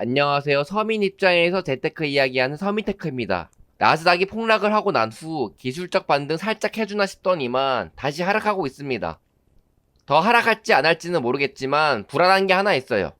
안녕하세요. 서민 입장에서 재테크 이야기하는 서민테크입니다. 나스닥이 폭락을 하고 난 후 기술적 반등 살짝 해주나 싶더니만 다시 하락하고 있습니다. 더 하락할지 안 할지는 모르겠지만 불안한 게 하나 있어요.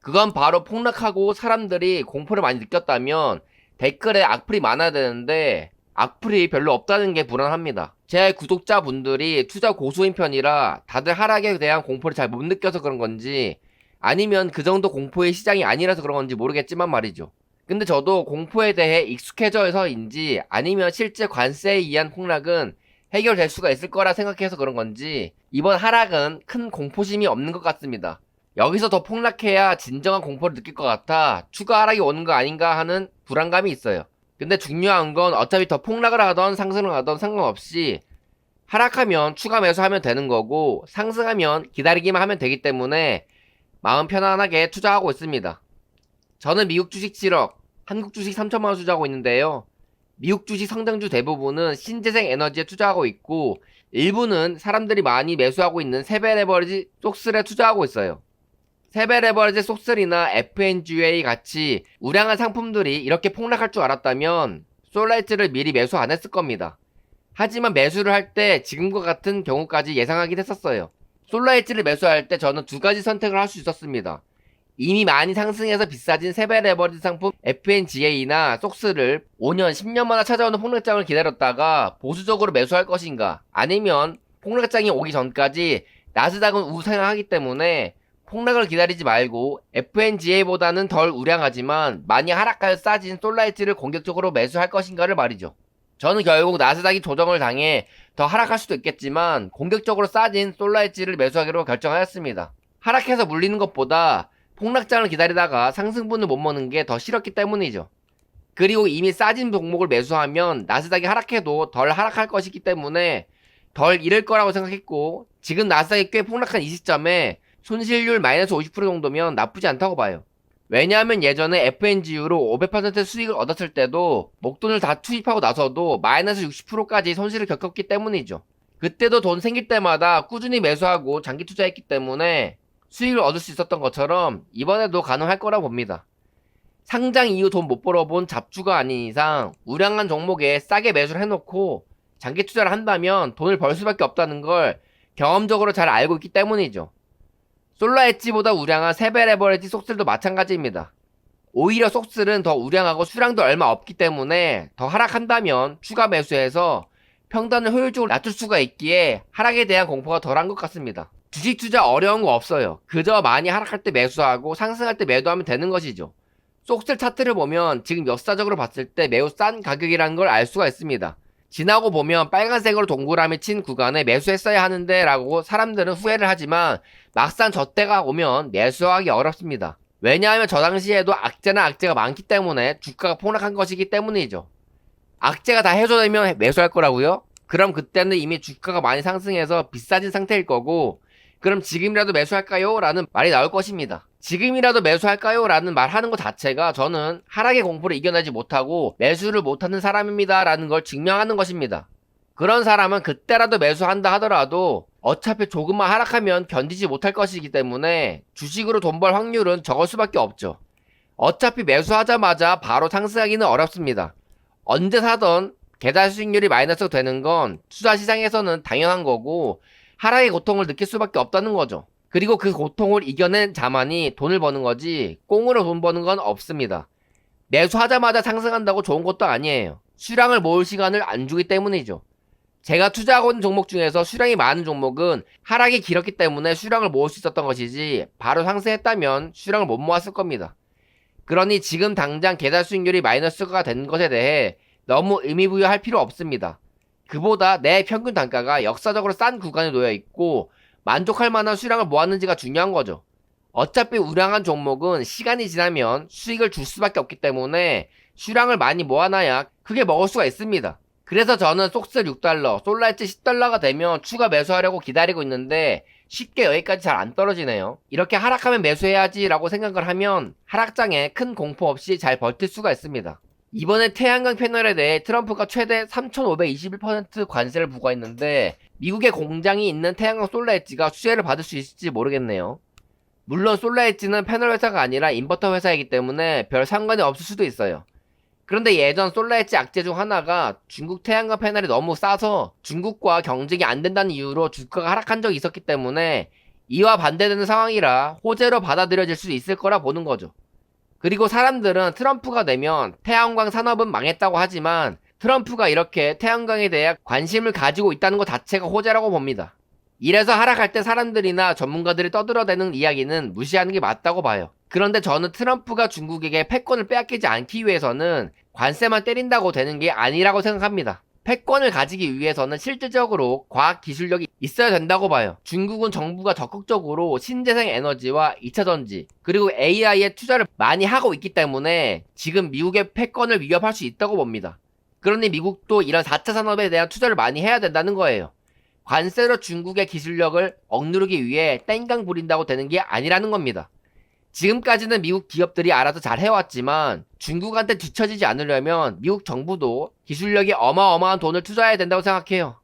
그건 바로 폭락하고 사람들이 공포를 많이 느꼈다면 댓글에 악플이 많아야 되는데 악플이 별로 없다는 게 불안합니다. 제 구독자분들이 투자 고수인 편이라 다들 하락에 대한 공포를 잘 못 느껴서 그런 건지 아니면 그 정도 공포의 시장이 아니라서 그런 건지 모르겠지만 말이죠. 근데 저도 공포에 대해 익숙해져서인지 아니면 실제 관세에 의한 폭락은 해결될 수가 있을 거라 생각해서 그런 건지 이번 하락은 큰 공포심이 없는 것 같습니다. 여기서 더 폭락해야 진정한 공포를 느낄 것 같아 추가 하락이 오는 거 아닌가 하는 불안감이 있어요. 근데 중요한 건 어차피 더 폭락을 하던 상승을 하던 상관없이 하락하면 추가 매수하면 되는 거고 상승하면 기다리기만 하면 되기 때문에 마음 편안하게 투자하고 있습니다. 저는 미국 주식 7억, 한국 주식 3천만원 투자하고 있는데요. 미국 주식 성장주 대부분은 신재생 에너지에 투자하고 있고 일부는 사람들이 많이 매수하고 있는 세배 레버리지 속슬에 투자하고 있어요. 세배 레버리지 속슬이나 FNGA 같이 우량한 상품들이 이렇게 폭락할 줄 알았다면 솔라이트를 미리 매수 안 했을 겁니다. 하지만 매수를 할 때 지금과 같은 경우까지 예상하긴 했었어요. 솔라이트를 매수할 때 저는 두 가지 선택을 할 수 있었습니다. 이미 많이 상승해서 비싸진 세배 레버리지 상품 FNGA나 속스를 5년, 10년마다 찾아오는 폭락장을 기다렸다가 보수적으로 매수할 것인가, 아니면 폭락장이 오기 전까지 나스닥은 우상향하기 때문에 폭락을 기다리지 말고 FNGA보다는 덜 우량하지만 많이 하락하여 싸진 솔라이트를 공격적으로 매수할 것인가를 말이죠. 저는 결국 나스닥이 조정을 당해 더 하락할 수도 있겠지만 공격적으로 싸진 솔라이트를 매수하기로 결정하였습니다. 하락해서 물리는 것보다 폭락장을 기다리다가 상승분을 못 먹는 게 더 싫었기 때문이죠. 그리고 이미 싸진 종목을 매수하면 나스닥이 하락해도 덜 하락할 것이기 때문에 덜 잃을 거라고 생각했고 지금 나스닥이 꽤 폭락한 이 시점에 손실률 마이너스 50% 정도면 나쁘지 않다고 봐요. 왜냐하면 예전에 FNGU로 500% 수익을 얻었을 때도 목돈을 다 투입하고 나서도 마이너스 60%까지 손실을 겪었기 때문이죠. 그때도 돈 생길 때마다 꾸준히 매수하고 장기 투자했기 때문에 수익을 얻을 수 있었던 것처럼 이번에도 가능할 거라 봅니다. 상장 이후 돈 못 벌어본 잡주가 아닌 이상 우량한 종목에 싸게 매수를 해놓고 장기 투자를 한다면 돈을 벌 수밖에 없다는 걸 경험적으로 잘 알고 있기 때문이죠. 솔라 엣지보다 우량한 세배 레버리지 속슬도 마찬가지입니다. 오히려 속슬은 더 우량하고 수량도 얼마 없기 때문에 더 하락한다면 추가 매수해서 평단을 효율적으로 낮출 수가 있기에 하락에 대한 공포가 덜한 것 같습니다. 주식 투자 어려운 거 없어요. 그저 많이 하락할 때 매수하고 상승할 때 매도하면 되는 것이죠. 속슬 차트를 보면 지금 역사적으로 봤을 때 매우 싼 가격이라는 걸 알 수가 있습니다. 지나고 보면 빨간색으로 동그라미 친 구간에 매수했어야 하는데 라고 사람들은 후회를 하지만 막상 저때가 오면 매수하기 어렵습니다. 왜냐하면 저 당시에도 악재나 악재가 많기 때문에 주가가 폭락한 것이기 때문이죠. 악재가 다 해소되면 매수할 거라고요? 그럼 그때는 이미 주가가 많이 상승해서 비싸진 상태일 거고 그럼 지금이라도 매수할까요? 라는 말이 나올 것입니다. 지금이라도 매수할까요? 라는 말 하는 것 자체가 저는 하락의 공포를 이겨내지 못하고 매수를 못하는 사람입니다. 라는 걸 증명하는 것입니다. 그런 사람은 그때라도 매수한다 하더라도 어차피 조금만 하락하면 견디지 못할 것이기 때문에 주식으로 돈 벌 확률은 적을 수밖에 없죠. 어차피 매수하자마자 바로 상승하기는 어렵습니다. 언제 사던 계좌 수익률이 마이너스가 되는 건 투자 시장에서는 당연한 거고 하락의 고통을 느낄 수밖에 없다는 거죠. 그리고 그 고통을 이겨낸 자만이 돈을 버는 거지 꽁으로 돈 버는 건 없습니다. 매수하자마자 상승한다고 좋은 것도 아니에요. 수량을 모을 시간을 안 주기 때문이죠. 제가 투자하고 있는 종목 중에서 수량이 많은 종목은 하락이 길었기 때문에 수량을 모을 수 있었던 것이지 바로 상승했다면 수량을 못 모았을 겁니다. 그러니 지금 당장 계좌 수익률이 마이너스가 된 것에 대해 너무 의미부여할 필요 없습니다. 그보다 내 평균 단가가 역사적으로 싼 구간에 놓여 있고 만족할 만한 수량을 모았는지가 중요한 거죠. 어차피 우량한 종목은 시간이 지나면 수익을 줄 수밖에 없기 때문에 수량을 많이 모아놔야 크게 먹을 수가 있습니다. 그래서 저는 속스 6달러, 솔라이트 10달러가 되면 추가 매수하려고 기다리고 있는데 쉽게 여기까지 잘 안 떨어지네요. 이렇게 하락하면 매수해야지 라고 생각을 하면 하락장에 큰 공포 없이 잘 버틸 수가 있습니다. 이번에 태양광 패널에 대해 트럼프가 최대 3,521% 관세를 부과했는데 미국에 공장이 있는 태양광 솔라 엣지가 수혜를 받을 수 있을지 모르겠네요. 물론 솔라엣지는 패널 회사가 아니라 인버터 회사이기 때문에 별 상관이 없을 수도 있어요. 그런데 예전 솔라엣지 악재 중 하나가 중국 태양광 패널이 너무 싸서 중국과 경쟁이 안 된다는 이유로 주가가 하락한 적이 있었기 때문에 이와 반대되는 상황이라 호재로 받아들여질 수 있을 거라 보는 거죠. 그리고 사람들은 트럼프가 되면 태양광 산업은 망했다고 하지만 트럼프가 이렇게 태양광에 대해 관심을 가지고 있다는 것 자체가 호재라고 봅니다. 이래서 하락할 때 사람들이나 전문가들이 떠들어대는 이야기는 무시하는 게 맞다고 봐요. 그런데 저는 트럼프가 중국에게 패권을 빼앗기지 않기 위해서는 관세만 때린다고 되는 게 아니라고 생각합니다. 패권을 가지기 위해서는 실질적으로 과학 기술력이 있어야 된다고 봐요. 중국은 정부가 적극적으로 신재생 에너지와 2차전지 그리고 AI에 투자를 많이 하고 있기 때문에 지금 미국의 패권을 위협할 수 있다고 봅니다. 그러니 미국도 이런 4차 산업에 대한 투자를 많이 해야 된다는 거예요. 관세로 중국의 기술력을 억누르기 위해 땡깡 부린다고 되는 게 아니라는 겁니다. 지금까지는 미국 기업들이 알아서 잘 해왔지만 중국한테 뒤처지지 않으려면 미국 정부도 기술력이 어마어마한 돈을 투자해야 된다고 생각해요.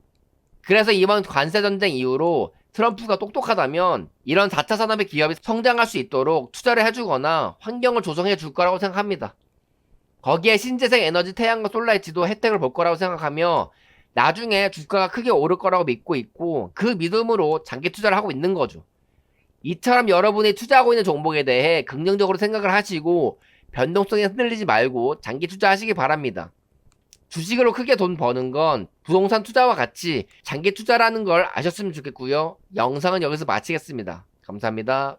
그래서 이번 관세 전쟁 이후로 트럼프가 똑똑하다면 이런 4차 산업의 기업이 성장할 수 있도록 투자를 해주거나 환경을 조성해 줄 거라고 생각합니다. 거기에 신재생 에너지 태양광 솔라엣지도 혜택을 볼 거라고 생각하며 나중에 주가가 크게 오를 거라고 믿고 있고 그 믿음으로 장기 투자를 하고 있는 거죠. 이처럼 여러분이 투자하고 있는 종목에 대해 긍정적으로 생각을 하시고 변동성에 흔들리지 말고 장기 투자하시기 바랍니다. 주식으로 크게 돈 버는 건 부동산 투자와 같이 장기 투자라는 걸 아셨으면 좋겠고요. 영상은 여기서 마치겠습니다. 감사합니다.